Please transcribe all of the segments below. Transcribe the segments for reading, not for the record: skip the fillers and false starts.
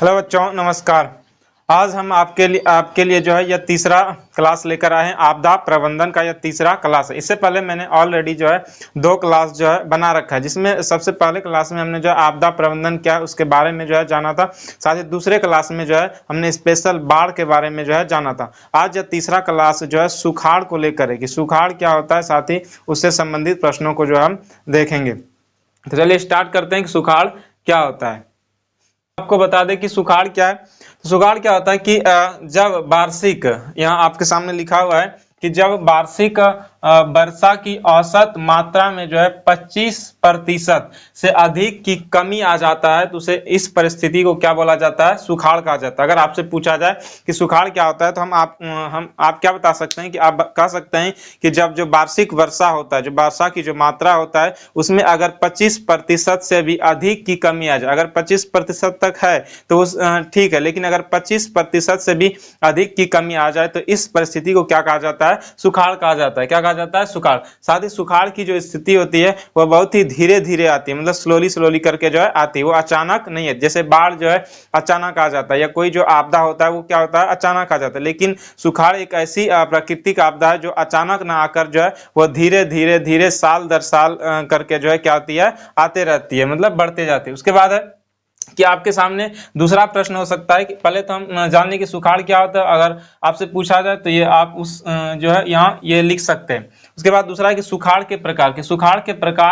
Hello बच्चों, नमस्कार। आज हम आपके लिए जो है यह तीसरा क्लास लेकर आए हैं। आपदा प्रबंधन का यह तीसरा क्लास है। इससे पहले मैंने ऑलरेडी जो है 2 क्लास जो है बना रखा है, जिसमें सबसे पहले क्लास में हमने जो है आपदा प्रबंधन क्या है उसके बारे में जो है जाना था। साथ ही दूसरे क्लास में जो है हमने स्पेशल बाढ़ के बारे में जो है जाना था। आज यह तीसरा क्लास जो है सुखाड़ को लेकर है कि सुखाड़ क्या होता है, साथ ही उससे संबंधित प्रश्नों को जो है हम देखेंगे। तो चलिए स्टार्ट करते हैं कि सुखाड़ क्या होता है। आपको बता दें कि सुखाड़ क्या है। तो सुखाड़ क्या होता है कि जब वार्षिक, यहाँ आपके सामने लिखा हुआ है कि जब वार्षिक वर्षा की औसत मात्रा में जो है 25% से अधिक की कमी आ जाता है तो उसे इस परिस्थिति को क्या बोला जाता है, सुखाड़ कहा जाता है। अगर आपसे पूछा जाए कि सुखाड़ क्या होता है तो आप क्या बता सकते हैं कि आप कह सकते हैं कि जब जो वार्षिक वर्षा होता है, जो वर्षा की जो मात्रा होता है उसमें अगर 25% से भी अधिक की कमी आ जाए, अगर 25% तक है तो उस ठीक है, लेकिन अगर 25% से भी अधिक की कमी आ जाए तो इस परिस्थिति को क्या कहा जाता है, सुखाड़ कहा जाता है। क्या कहा जाता है, सुखाड़। साथ ही सुखाड़ की जो स्थिति होती है वह बहुत ही धीरे धीरे आती है, मतलब स्लोली करके जो है आती है, वो अचानक नहीं है। जैसे बाढ़ जो है अचानक आ जाता है, या कोई जो आपदा होता है वो क्या होता है, अचानक आ जाता है। लेकिन सुखाड़ एक ऐसी प्राकृतिक आपदा है जो अचानक ना आकर जो है वो धीरे धीरे साल दर साल करके जो है क्या आती है, आते रहती है, मतलब बढ़ते जाती है। उसके बाद है कि आपके सामने दूसरा प्रश्न हो सकता है कि पहले तो हम जान लें कि सुखाड़ क्या होता है। अगर आपसे पूछा जाए तो ये आप उस जो है यहाँ ये लिख सकते हैं। उसके बाद दूसरा है कि सुखाड़ के प्रकार।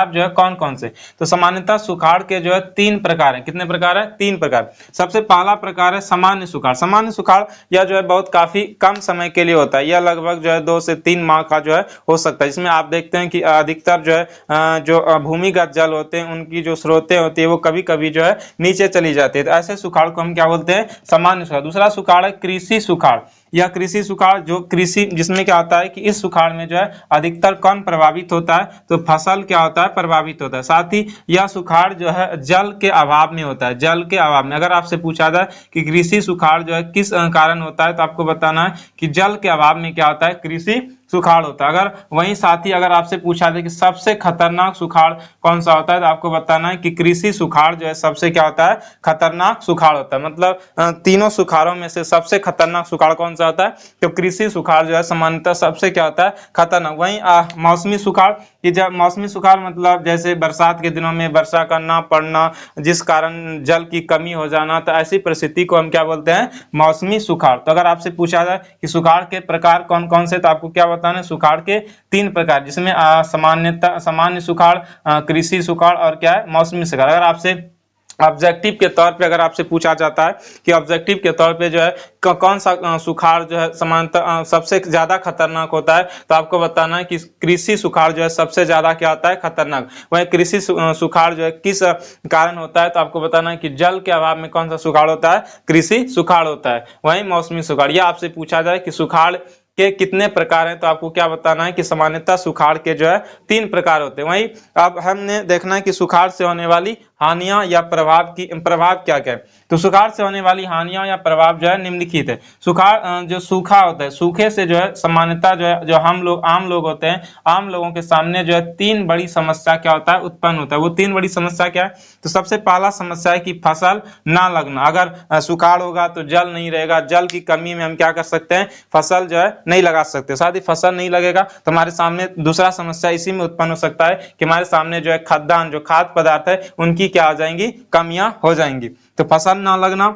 जो है कौन कौन से। तो सामान्यतः सुखाड़ के जो है 3 प्रकार हैं। कितने प्रकार है, 3 प्रकार। सबसे पहला प्रकार है सामान्य सुखाड़। सामान्य सुखाड़ यह जो है बहुत काफी कम समय के लिए होता है, यह लगभग जो है 2 से 3 माह का जो है हो सकता है। इसमें आप देखते हैं कि अधिकतर जो है जो भूमिगत जल होते हैं उनकी जो स्रोतें होती है वो कभी कभी जो है नीचे चली जाती है। तो ऐसे सुखाड़ को हम क्या बोलते हैं, सामान्य सुखाड़। दूसरा सुखाड़ है कृषि सुखाड़। यह कृषि सुखाड़ जो कृषि, जिसमें क्या होता है कि इस सुखाड़ में जो है अधिकतर कौन प्रभावित होता है, तो फसल क्या होता है, प्रभावित होता है। साथ ही यह सुखाड़ जो है जल के अभाव में होता है, जल के अभाव में। अगर आपसे पूछा जाए कि कृषि सुखाड़ जो है किस कारण होता है तो आपको बताना है कि जल के अभाव में क्या होता है, कृषि सुखाड़ होता है। अगर वहीं साथ ही अगर आपसे पूछा जाए कि सबसे खतरनाक सुखाड़ कौन सा होता है तो आपको बताना है कि कृषि सुखाड़ जो है सबसे क्या होता है, खतरनाक सुखाड़ होता है। मतलब तीनों सुखाड़ों में से सबसे खतरनाक सुखाड़ कौन सा होता है, तो कृषि सुखाड़ जो है सामान्यतः सबसे क्या होता है, खतरनाक। वहीं मौसमी सुखाड़, कि जब मौसमी सुखाड़ मतलब जैसे बरसात के दिनों में वर्षा का ना पड़ना जिस कारण जल की कमी हो जाना, तो ऐसी परिस्थिति को हम क्या बोलते हैं, मौसमी सुखाड़। तो अगर आपसे पूछा जाए कि सुखाड़ के प्रकार कौन कौन से, तो आपको क्या बताना है, सुखाड़ के 3 प्रकार, जिसमें सामान्य सुखाड़, कृषि सुखाड़ और क्या है, मौसमी सुखाड़। अगर आपसे ऑब्जेक्टिव के तौर पे अगर आपसे पूछा जाता है कि ऑब्जेक्टिव के तौर पे जो है कौन सा सुखाड़ जो है समानता सबसे ज्यादा खतरनाक होता है, तो आपको बताना है कि कृषि सुखाड़ जो है सबसे ज्यादा क्या होता है, खतरनाक। वही कृषि सुखाड़ जो है किस कारण होता है, तो आपको बताना है कि जल के अभाव में कौन सा सुखाड़ होता है, कृषि सुखाड़ होता है। वही मौसमी सुखाड़। यह आपसे पूछा जाए कि सुखाड़ के कितने प्रकार हैं, तो आपको क्या बताना है कि सामान्यतः सुखाड़ के जो है 3 प्रकार होते हैं। वहीं अब हमने देखना है कि सुखाड़ से होने वाली हानियां या प्रभाव क्या क्या है। तो सुखाड़ से होने वाली हानियां या प्रभाव जो है निम्नलिखित है। सुखाड़ जो सूखा होता है, सूखे से जो है सामान्यतः जो है जो आम लोग होते हैं, आम लोगों के सामने जो है 3 बड़ी समस्या क्या होता है, उत्पन्न होता है। वो 3 बड़ी समस्या क्या है, तो सबसे पहला समस्या है कि फसल ना लगना। अगर सुखाड़ होगा तो जल नहीं रहेगा, जल की कमी में हम क्या कर सकते हैं, फसल जो है नहीं लगा सकते। साथ ही फसल नहीं लगेगा तो हमारे सामने दूसरा समस्या इसी में उत्पन्न हो सकता है कि हमारे सामने जो है खाद्यान्न, जो खाद्य पदार्थ है उनकी क्या आ जाएंगी, कमियां हो जाएंगी। तो फसल ना लगना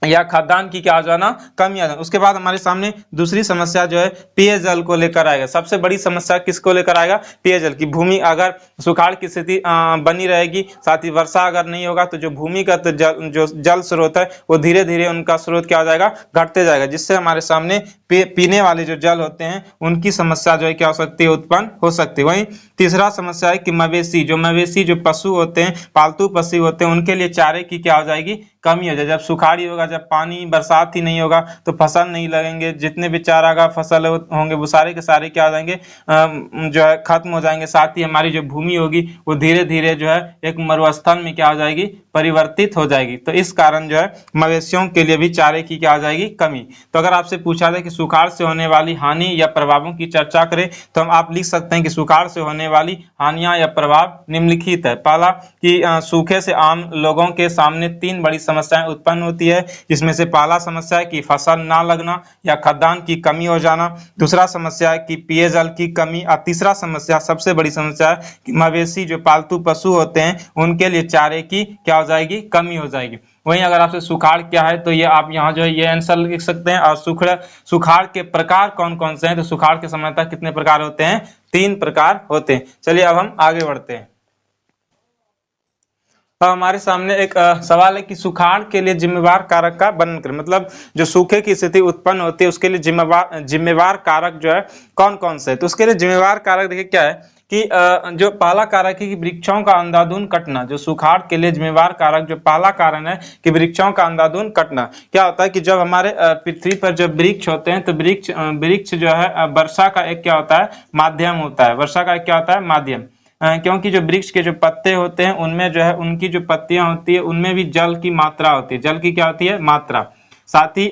या खाद्यान्न की क्या आ जाना, कमी आ जाना। उसके बाद हमारे सामने दूसरी समस्या जो है पेयजल को लेकर आएगा। सबसे बड़ी समस्या किसको लेकर आएगा, पेयजल की। भूमि अगर सुखाड़ की स्थिति बनी रहेगी, साथ ही वर्षा अगर नहीं होगा तो जो भूमिगत जो जल स्रोत है वो धीरे धीरे उनका स्रोत क्या हो जाएगा, घटते जाएगा, जिससे हमारे सामने पीने वाले जो जल होते हैं उनकी समस्या जो है क्या हो सकती है, उत्पन्न हो सकती है। वहीं तीसरा समस्या है कि मवेशी जो पशु होते हैं, पालतू पशु होते हैं, उनके लिए चारे की क्या हो जाएगी, कमी हो जाए। जब सुखाड़ी होगा, जब पानी बरसात ही नहीं होगा तो फसल नहीं लगेंगे, जितने भी चारागाह फसल होंगे वो सारे के सारे क्या हो जाएंगे, जो है खत्म हो जाएंगे। साथ ही हमारी जो भूमि होगी वो धीरे धीरे जो है एक मरुस्थल में क्या हो जाएगी, परिवर्तित हो जाएगी। तो इस कारण जो है मवेशियों के लिए भी चारे की क्या हो जाएगी, कमी। तो अगर आपसे पूछा जाए कि सुखाड़ से होने वाली हानि या प्रभावों की चर्चा करें तो हम आप लिख सकते हैं कि सुखाड़ से होने वाली हानियां या प्रभाव निम्नलिखित है। पहला कि सूखे से आम लोगों के सामने 3 बड़ी समस्याएं उत्पन्न होती है, जिसमें से पहला समस्या है कि फसल ना लगना या खाद्यान्न की कमी हो जाना, दूसरा समस्या है कि पेयजल की कमी, और तीसरा समस्या सबसे बड़ी समस्या है कि मवेशी जो पालतू पशु होते हैं उनके लिए चारे की क्या हो जाएगी, कमी हो जाएगी। वहीं अगर आपसे सुखाड़ क्या है तो ये आप यहाँ जो है ये आंसर लिख सकते हैं। और सुखाड़ के प्रकार कौन कौन से हैं, तो सुखाड़ के सामान्यतः कितने प्रकार होते हैं, 3 प्रकार होते हैं। चलिए अब हम आगे बढ़ते हैं। अब हमारे सामने एक सवाल है कि सुखाड़ के लिए जिम्मेवार कारक का वर्णन करें। मतलब जो सूखे की स्थिति उत्पन्न होती है उसके लिए जिम्मेवार कारक जो है कौन कौन से है। तो उसके लिए जिम्मेवार कारक देखिए क्या है कि जो पहला कारक है कि वृक्षों का अंधाधुंध कटना। जो सुखाड़ के लिए जिम्मेवार कारक जो पहला कारण है कि वृक्षों का अंधाधुंध कटना। क्या होता है कि जब हमारे पृथ्वी पर जब वृक्ष होते हैं तो वृक्ष जो है वर्षा का एक क्या होता है, माध्यम होता है। वर्षा का एक क्या होता है, माध्यम। क्योंकि जो वृक्ष के जो पत्ते होते हैं उनमें जो है उनकी जो पत्तियां होती है उनमें भी जल की मात्रा होती है। जल की क्या होती है, मात्रा। साथ ही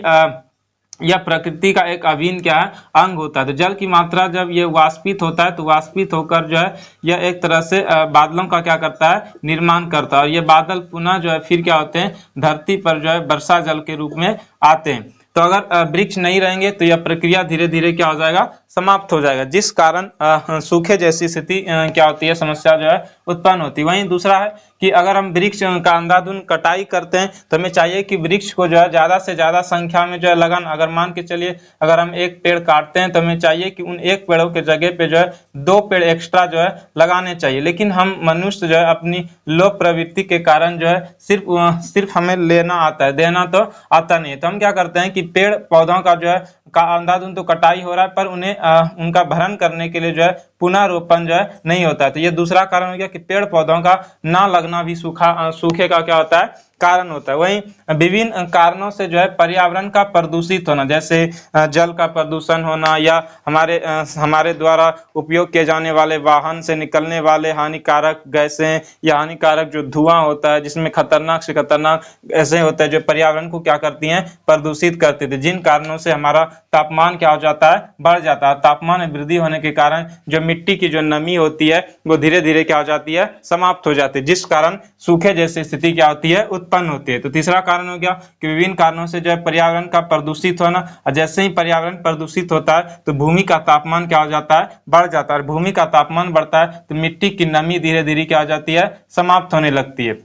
यह प्रकृति का एक अभिन्न क्या है, अंग होता है। तो जल की मात्रा जब ये वाष्पित होता है तो वाष्पित होकर जो है यह एक तरह से बादलों का क्या करता है, निर्माण करता है। और ये बादल पुनः जो है फिर क्या होते हैं, धरती पर जो है वर्षा जल के रूप में आते हैं। तो अगर वृक्ष नहीं रहेंगे तो यह प्रक्रिया धीरे धीरे क्या हो जाएगा, समाप्त हो जाएगा, जिस कारण सूखे जैसी स्थिति क्या होती है, समस्या जो है उत्पन्न होती है। वहीं दूसरा है कि अगर हम वृक्ष का अंधाधुंध कटाई करते हैं तो हमें चाहिए कि वृक्ष को जो है ज्यादा से ज्यादा संख्या में जो है लगाना। अगर मान के चलिए अगर हम एक पेड़ काटते हैं तो हमें चाहिए कि उन एक पेड़ों के जगह पे जो है 2 पेड़ एक्स्ट्रा जो है लगाने चाहिए। लेकिन हम मनुष्य जो है अपनी लोभ प्रवृत्ति के कारण जो है सिर्फ हमें लेना आता है, देना तो आता नहीं है। तो हम क्या करते हैं कि पेड़ पौधों का जो है का अंधाधुंध तो कटाई हो रहा है पर उन्हें उनका भरण करने के लिए जो है पुनर्रोपण जो है नहीं होता है। तो ये दूसरा कारण हो गया कि पेड़ पौधों का ना लगना भी सूखे का क्या होता है, कारण होता है। वहीं विभिन्न कारणों से जो है पर्यावरण का प्रदूषित होना, जैसे जल का प्रदूषण होना या हमारे द्वारा उपयोग किए जाने वाले वाहन से निकलने वाले हानिकारक गैसें या हानिकारक जो धुआं होता है जिसमें खतरनाक से खतरनाक गैसें होते हैं जो पर्यावरण को क्या करती हैं, प्रदूषित करती थी, जिन कारणों से हमारा तापमान क्या हो जाता है, बढ़ जाता है। तापमान में वृद्धि होने के कारण जो मिट्टी की जो नमी होती है वो धीरे धीरे क्या हो जाती है, समाप्त हो जाती है, जिस कारण सूखे जैसी स्थिति क्या होती है, उत्पन्न होती है। तो तीसरा कारण हो गया कि विभिन्न कारणों से जो है पर्यावरण का प्रदूषित होना। और जैसे ही पर्यावरण प्रदूषित होता है तो भूमि का तापमान क्या हो जाता है, बढ़ जाता है। और भूमि का तापमान बढ़ता है तो मिट्टी की नमी धीरे धीरे क्या हो जाती है, समाप्त होने लगती है।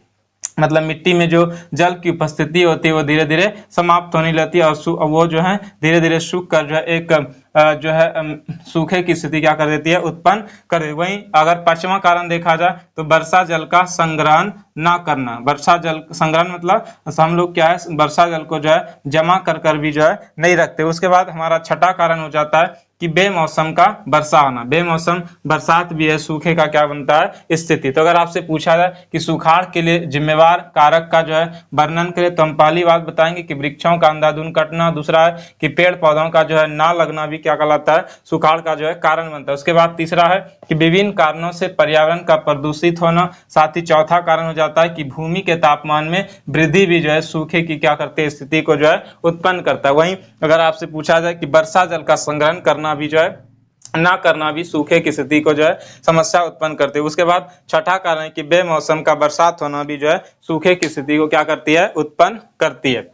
मतलब मिट्टी में जो जल की उपस्थिति होती है वो धीरे धीरे समाप्त होने लगती है और वो जो है धीरे धीरे सूख कर जो है एक जो है सूखे की स्थिति क्या कर देती है, उत्पन्न कर देती है। वहीं अगर पांचवा कारण देखा जाए तो वर्षा जल का संग्रहण ना करना। वर्षा जल संग्रहण मतलब हम लोग क्या है, वर्षा जल को जो है जमा कर भी जो है नहीं रखते। उसके बाद हमारा छठा कारण हो जाता है कि बेमौसम का वर्षा होना। बेमौसम बरसात भी है, सूखे का क्या बनता है, स्थिति। तो अगर आपसे पूछा जाए कि सुखाड़ के लिए जिम्मेवार कारक का जो है वर्णन करें तो हम पहली बात बताएंगे कि वृक्षों का अंधाधुंध कटना। दूसरा है कि पेड़ पौधों का जो है ना लगना भी क्या कहलाता है, सुखाड़ का जो है कारण बनता है। उसके बाद तीसरा है कि विभिन्न कारणों से पर्यावरण का प्रदूषित होना। साथ ही चौथा कारण हो जाता है कि भूमि के तापमान में वृद्धि भी जो है सूखे की क्या करते हैं, स्थिति को जो है उत्पन्न करता है। वहीं अगर आपसे पूछा जाए कि वर्षा जल का संग्रहण करना भी जो है ना करना भी सूखे की स्थिति को जो है समस्या उत्पन्न करती है। उसके बाद छठा कारण है कि बेमौसम का बरसात होना भी जो है सूखे की स्थिति को क्या करती है, उत्पन्न करती है।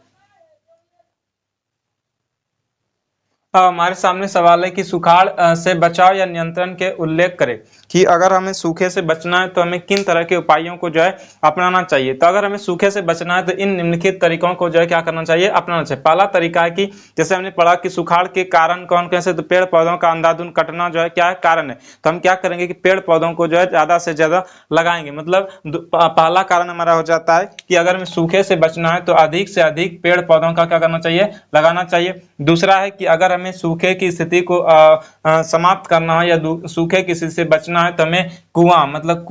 हमारे सामने सवाल है कि सुखाड़ से बचाव या नियंत्रण के उल्लेख करें कि अगर हमें सूखे से बचना है तो हमें किन तरह के उपायों को जो है अपनाना चाहिए। तो अगर हमें सूखे से बचना है तो इन निम्नलिखित तरीकों को जो है क्या करना चाहिए, अपनाना चाहिए। पहला तरीका है कि जैसे हमने पढ़ा कि सुखाड़ के कारण कौन कौन से, तो पेड़ पौधों का अंधाधुंध कटना जो है क्या है, कारण है। तो हम क्या करेंगे कि पेड़ पौधों को जो है ज्यादा से ज्यादा लगाएंगे। मतलब पहला कारण हमारा हो जाता है कि अगर हमें सूखे से बचना है तो अधिक से अधिक पेड़ पौधों का क्या करना चाहिए, लगाना चाहिए। दूसरा है कि अगर हमें सूखे की स्थिति को समाप्त करना है या सूखे की स्थिति से बचना है तो हमें कुआं मतलब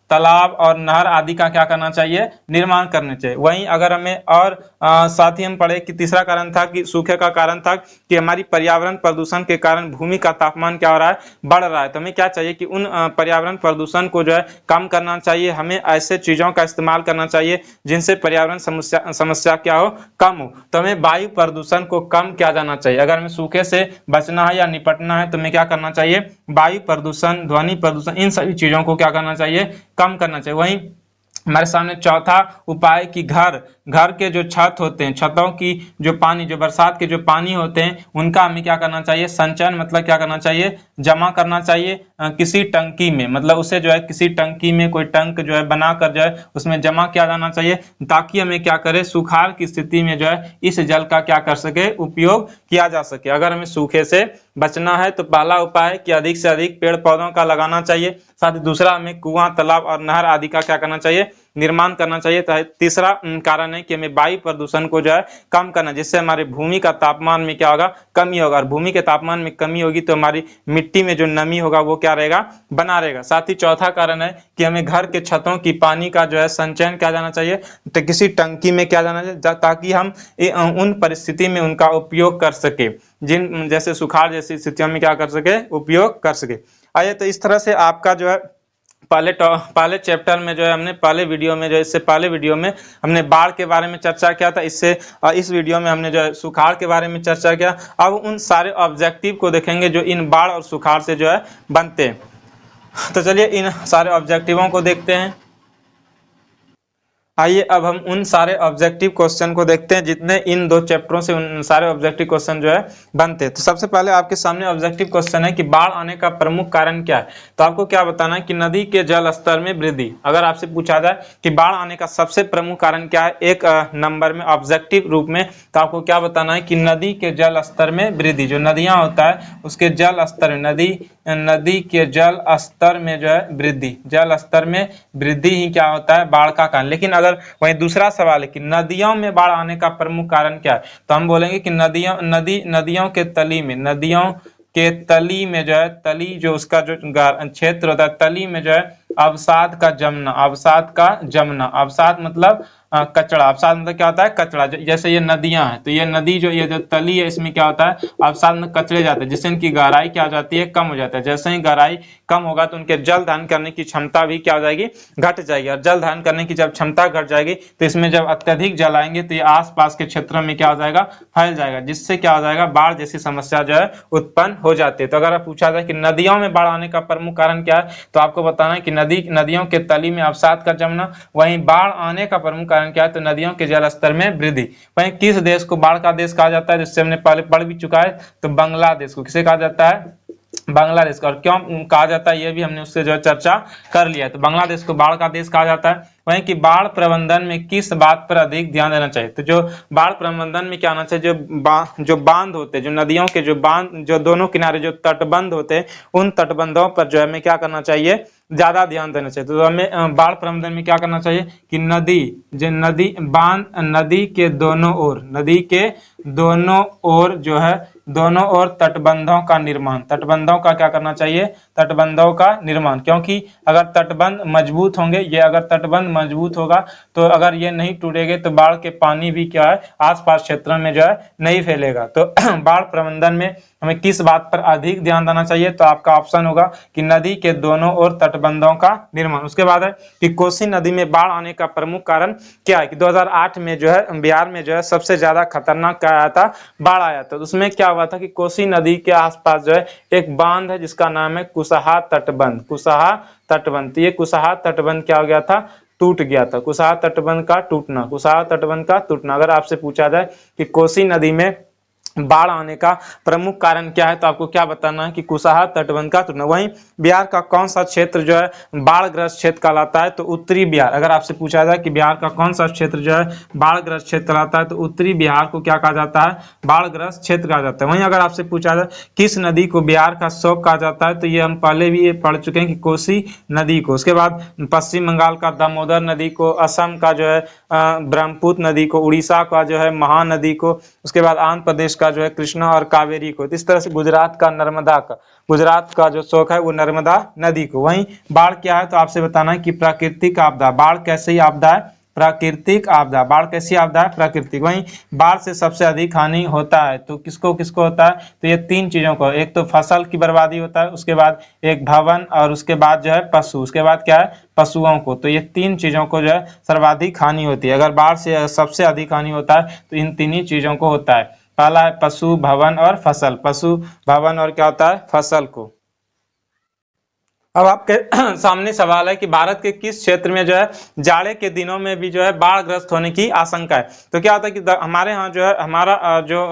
तालाब और नहर आदि का क्या करना चाहिए, निर्माण करना चाहिए। वहीं अगर हमें और साथ ही हम पढ़े कि तीसरा कारण था कि सूखे का कारण था कि हमारी पर्यावरण प्रदूषण के कारण भूमि का तापमान क्या हो रहा है, बढ़ रहा है। तो हमें क्या चाहिए कि उन पर्यावरण प्रदूषण को जो है कम करना चाहिए। हमें ऐसे चीजों का इस्तेमाल करना चाहिए जिनसे पर्यावरण समस्या क्या हो, कम हो। तो हमें वायु प्रदूषण को कम किया जाना चाहिए। अगर हमें सूखे से बचना है या निपटना है तो हमें क्या करना चाहिए, वायु प्रदूषण, ध्वनि प्रदूषण, इन सभी चीजों को क्या करना चाहिए, कम करना चाहिए। वहीं हमारे सामने चौथा उपाय कि घर के जो छत होते हैं, छतों की जो पानी, जो बरसात के जो पानी होते हैं, उनका हमें क्या करना चाहिए, संचयन, मतलब क्या करना चाहिए, जमा करना चाहिए किसी टंकी में। मतलब उसे जो है किसी टंकी में, कोई टंक जो है बनाकर जो है उसमें जमा किया जाना चाहिए, ताकि हमें क्या करे, सुखाड़ की स्थिति में जो है इस जल का क्या कर सके, उपयोग किया जा सके। अगर हमें सूखे से बचना है तो पहला उपाय है कि अधिक से अधिक पेड़ पौधों का लगाना चाहिए। साथ ही दूसरा, हमें कुआं, तालाब और नहर आदि का क्या करना चाहिए, निर्माण करना चाहिए। तीसरा कारण है कि हमें वायु प्रदूषण को जो है कम करना, जिससे हमारे भूमि का तापमान में क्या होगा, कमी होगा। और भूमि के तापमान में कमी होगी तो हमारी मिट्टी में जो नमी होगा वो क्या रहेगा, बना रहेगा। साथ ही चौथा कारण है कि हमें घर के छतों की पानी का जो है संचयन किया जाना चाहिए, तो किसी टंकी में किया जाना चाहिए, ताकि हम उन परिस्थिति में उनका उपयोग कर सके, जिन जैसे सुखाड़ जैसी स्थितियों में क्या कर सके, उपयोग कर सके। आइए, तो इस तरह से आपका जो है पहले चैप्टर में जो है हमने पहले वीडियो में जो है, इससे पहले वीडियो में हमने बाढ़ के बारे में चर्चा किया था। इस वीडियो में हमने जो है सुखाड़ के बारे में चर्चा किया। अब उन सारे ऑब्जेक्टिव को देखेंगे जो इन बाढ़ और सुखाड़ से जो है बनते हैं। तो चलिए इन सारे ऑब्जेक्टिवों को देखते हैं। आइए अब हम उन सारे ऑब्जेक्टिव क्वेश्चन को देखते हैं जितने इन दो चैप्टरों से उन सारे ऑब्जेक्टिव क्वेश्चन जो है बनते हैं। तो सबसे पहले आपके सामने ऑब्जेक्टिव क्वेश्चन है कि बाढ़ आने का प्रमुख कारण क्या है। तो आपको क्या बताना है कि नदी के जल स्तर में वृद्धि। अगर आपसे पूछा जाए कि बाढ़ आने का सबसे प्रमुख कारण क्या है एक नंबर में ऑब्जेक्टिव रूप में, तो आपको क्या बताना है कि नदी के जल स्तर में वृद्धि। जो नदियां होता है उसके जल स्तर में, नदी के जल स्तर में जो है वृद्धि, जल स्तर में वृद्धि ही क्या होता है, बाढ़ का कारण। लेकिन अगर वहीं दूसरा सवाल है कि नदियों में बाढ़ आने का प्रमुख कारण क्या है, तो हम बोलेंगे कि नदियों के तली में, नदियों के तली में जो है, तली जो उसका जो क्षेत्र होता है, तली में जो है अवसाद का जमना, अवसाद का जमना। अवसाद मतलब कचड़ा, अवसाद मतलब क्या होता है, कचड़ा। जैसे ये नदियां हैं तो ये नदी जो ये जो तली है इसमें क्या होता है, अवसाद में कचड़े जाते हैं, जिससे इनकी गहराई क्या हो जाती है, कम हो जाता है। जैसे ही गहराई कम होगा तो उनके जल धारण करने की क्षमता भी क्या हो जाएगी, घट जाएगी। और जल धारण करने की जब क्षमता घट जाएगी तो इसमें जब अत्यधिक जल आएंगे तो ये आसपास के क्षेत्रों में क्या हो जाएगा, फैल जाएगा, जिससे क्या हो जाएगा, बाढ़ जैसी समस्या जो है उत्पन्न हो जाती है। तो अगर आप पूछा जाए कि नदियों में बाढ़ आने का प्रमुख कारण क्या है, तो आपको बताना है कि नदियों के तली में अवसाद का जमना। वहीं बाढ़ आने का प्रमुख कारण क्या है, तो नदियों के जल स्तर में वृद्धि। वहीं किस देश को बाढ़ का देश कहा जाता है, जिससे हमने पहले पढ़ भी चुका है, तो बांग्लादेश को किसे कहा जाता है, बांग्लादेश का। और क्यों कहा जाता है ये भी हमने उससे जो चर्चा कर लिया है। तो बांग्लादेश को बाढ़ का देश कहा जाता है। वहीं कि बाढ़ प्रबंधन में किस बात पर अधिक ध्यान देना चाहिए, तो जो बाढ़ प्रबंधन में क्या होना चाहिए, जो बांध होते हैं, जो नदियों के जो बांध, जो दोनों किनारे जो तटबंध होते हैं, उन तटबंधों पर जो हमें क्या करना चाहिए, ज्यादा ध्यान देना चाहिए। तो हमें बाढ़ प्रबंधन में क्या करना चाहिए कि नदी के दोनों ओर, नदी के दोनों ओर जो है, दोनों ओर तटबंधों का निर्माण, तटबंधों का क्या करना चाहिए, तटबंधों का निर्माण। क्योंकि अगर तटबंध मजबूत होंगे, ये अगर तटबंध मजबूत होगा तो अगर ये नहीं टूटेंगे तो बाढ़ के पानी भी क्या है, आसपास क्षेत्रों में जो है नहीं फैलेगा। तो बाढ़ प्रबंधन में हमें किस बात पर अधिक ध्यान देना चाहिए, तो आपका ऑप्शन होगा कि नदी के दोनों ओर तटबंधों का निर्माण। उसके बाद है कि कोसी नदी में बाढ़ आने का प्रमुख कारण क्या है, कि 2008 में जो है बिहार में जो है सबसे ज्यादा खतरनाक क्या आया था, बाढ़ आया था। तो उसमें क्या हुआ था कि कोसी नदी के आसपास जो है एक बांध है जिसका नाम है कुसहा तटबंध, कुसहा तटबंध। ये कुसहा तटबंध क्या हो गया था, टूट गया था। कुसहा तटबंध का टूटना, कुसहा तटबंध का टूटना। अगर आपसे पूछा जाए कि कोसी नदी में बाढ़ आने का प्रमुख कारण क्या है, तो आपको क्या बताना है कि कुसहा तटबंध का टूटना। वहीं बिहार का कौन सा क्षेत्र जो है बाढ़ग्रस्त क्षेत्र कहलाता है, तो उत्तरी बिहार। अगर आपसे पूछा जाए कि बिहार का कौन सा क्षेत्र जो है बाढ़ग्रस्त क्षेत्र कहलाता है, तो उत्तरी बिहार को क्या कहा जाता है, बाढ़ग्रस्त क्षेत्र कहा जाता है। वहीं अगर आपसे पूछा जाए किस नदी को बिहार का शोक कहा जाता है, तो ये हम पहले भी ये पढ़ चुके हैं कि कोसी नदी को। उसके बाद पश्चिम बंगाल का दामोदर नदी को, असम का जो है ब्रह्मपुत्र नदी को, उड़ीसा का जो है महानदी को, उसके बाद आंध्र प्रदेश का जो है कृष्णा और कावेरी को, इस तरह से गुजरात का नर्मदा का, गुजरात का जो शोक है वो नर्मदा नदी को। वहीं बाढ़ क्या है, तो आपसे बताना है कि प्राकृतिक आपदा। बाढ़ कैसे ही आपदा है, प्राकृतिक आपदा। बाढ़ कैसी आपदा है, प्राकृतिक। वहीं बाढ़ से सबसे अधिक हानि होता है, तो किसको किसको होता है, तो ये तीन चीजों को, एक तो फसल की बर्बादी होता है, उसके बाद एक भवन, और उसके बाद जो है पशु, उसके बाद क्या है, पशुओं को। तो ये तीन चीजों को जो है सर्वाधिक हानि होती है। अगर बाढ़ से सबसे अधिक हानि होता है तो इन तीन ही चीजों को होता है। पहला है पशु, भवन और फसल। पशु, भवन और क्या होता है, फसल को। अब आपके सामने सवाल है कि भारत के किस क्षेत्र में जो है जाड़े के दिनों में भी जो है बाढ़ग्रस्त होने की आशंका है। तो क्या होता है कि हमारे यहाँ जो है हमारा जो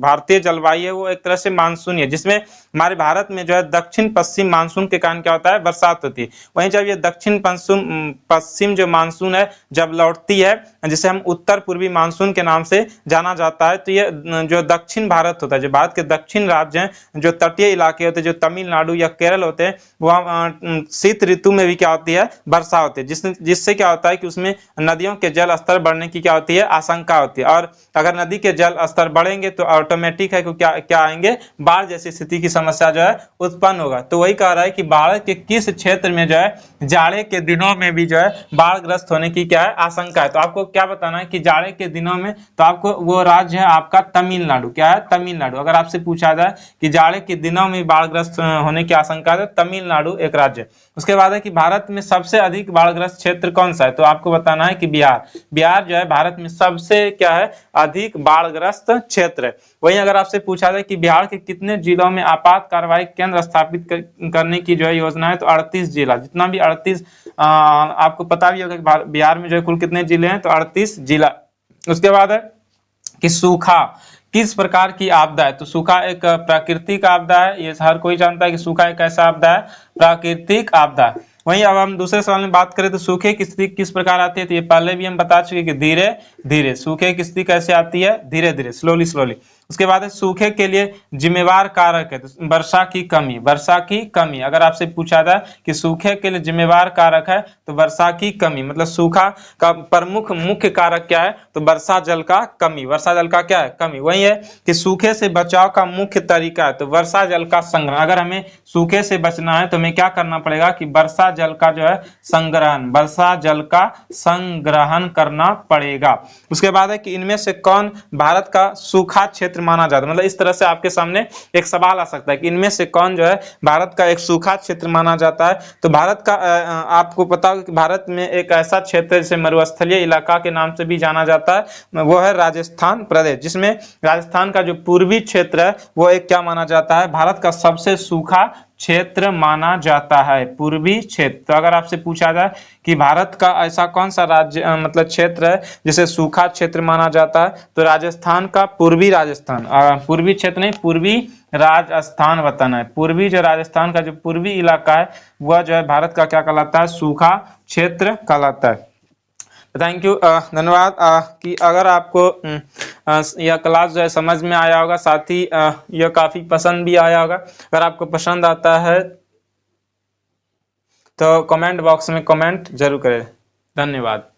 भारतीय जलवायु है वो एक तरह से मानसूनी है, जिसमें हमारे भारत में जो है दक्षिण पश्चिम मानसून के कारण क्या होता है, बरसात होती है। वहीं जब ये दक्षिण पश्चिम जो मानसून है जब लौटती है, जिसे हम उत्तर पूर्वी मानसून के नाम से जाना जाता है, तो ये जो दक्षिण भारत होता है, जो भारत के दक्षिण राज्य हैं, जो तटीय इलाके होते हैं, जो तमिलनाडु या केरल होते हैं, वहाँ शीत ऋतु में भी क्या होती है, वर्षा होती है, जिससे क्या होता है कि उसमें नदियों के जल स्तर बढ़ने की क्या होती है, आशंका होती है। और अगर नदी के जल स्तर बढ़ेंगे तो ऑटोमेटिक है कि क्या आएंगे, बाढ़ जैसी स्थिति की समस्या जो है उत्पन्न होगा। तो वही कह रहा है कि भारत के किस क्षेत्र में जो है जाड़े के दिनों में भी जो है बाढ़ग्रस्त होने की क्या है, आशंका है। तो आपको क्या बताना है कि जाड़े के दिनों में, तो आपको वो राज्य है आपका तमिलनाडु। क्या है, तमिलनाडु। अगर आपसे पूछा जाए कि जाड़े के दिनों में बाढ़ग्रस्त होने की आशंका है, तमिलनाडु एक राज्य। उसके बाद है कि भारत में सबसे अधिक बाढ़ग्रस्त क्षेत्र कौन सा है, तो आपको बताना है कि बिहार। बिहार जो है भारत में सबसे क्या है, अधिक बाढ़ग्रस्त क्षेत्र है। वहीं अगर आपसे पूछा जाए कि बिहार के कितने जिलों में आपात कार्रवाई केंद्र स्थापित करने की जो है योजना है, तो 38 जिला। जितना भी 38 आपको पता भी होगा कि बिहार में जो है कुल कितने जिले हैं, तो 38 जिला। उसके बाद है कि सूखा किस प्रकार की आपदा है, तो सूखा एक प्राकृतिक आपदा है। ये हर कोई जानता है कि सूखा एक ऐसा आपदा है, प्राकृतिक आपदा। वहीं अब हम दूसरे सवाल में बात करें तो सूखे की स्थिति किस प्रकार आती है, तो ये पहले भी हम बता चुके कि धीरे धीरे। सूखे की स्थिति कैसे आती है, धीरे धीरे, स्लोली स्लोली। उसके बाद है सूखे के लिए जिम्मेवार कारक है, तो वर्षा की कमी। वर्षा की कमी, अगर आपसे पूछा जाए कि सूखे के लिए जिम्मेवार कारक है, तो वर्षा की कमी, मतलब सूखा का प्रमुख मुख्य कारक क्या है, तो वर्षा जल का कमी। वर्षा जल का क्या है, कमी। वही है कि सूखे से बचाव का मुख्य तरीका है, तो वर्षा जल का संग्रहण। अगर हमें सूखे से बचना है तो हमें क्या करना पड़ेगा कि वर्षा जल का जो है संग्रहण, वर्षा जल का संग्रहण करना पड़ेगा। उसके बाद है कि इनमें से कौन भारत का सूखा क्षेत्र माना जाता है, मतलब इस तरह से आपके सामने एक सवाल आ सकता है कि इनमें से कौन जो है भारत का एक सूखा क्षेत्र माना जाता है। तो भारत का आपको पता होगा कि भारत में एक ऐसा क्षेत्र जिसे मरुस्थलीय इलाका के नाम से भी जाना जाता है, वो है राजस्थान प्रदेश, जिसमें राजस्थान का जो पूर्वी क्षेत्र है वो एक क्या माना जाता है, भारत का सबसे सूखा क्षेत्र माना जाता है, पूर्वी क्षेत्र। तो अगर आपसे पूछा जाए कि भारत का ऐसा कौन सा राज्य मतलब क्षेत्र है जिसे सूखा क्षेत्र माना जाता है, तो राजस्थान का पूर्वी राजस्थान, पूर्वी क्षेत्र नहीं, पूर्वी राजस्थान बताना है। पूर्वी जो राजस्थान का जो पूर्वी इलाका है वह जो है भारत का क्या कहलाता है, सूखा क्षेत्र कहलाता है। थैंक यू, धन्यवाद। कि अगर आपको यह क्लास जो है समझ में आया होगा, साथ ही यह काफी पसंद भी आया होगा। अगर आपको पसंद आता है तो कमेंट बॉक्स में कमेंट जरूर करें। धन्यवाद।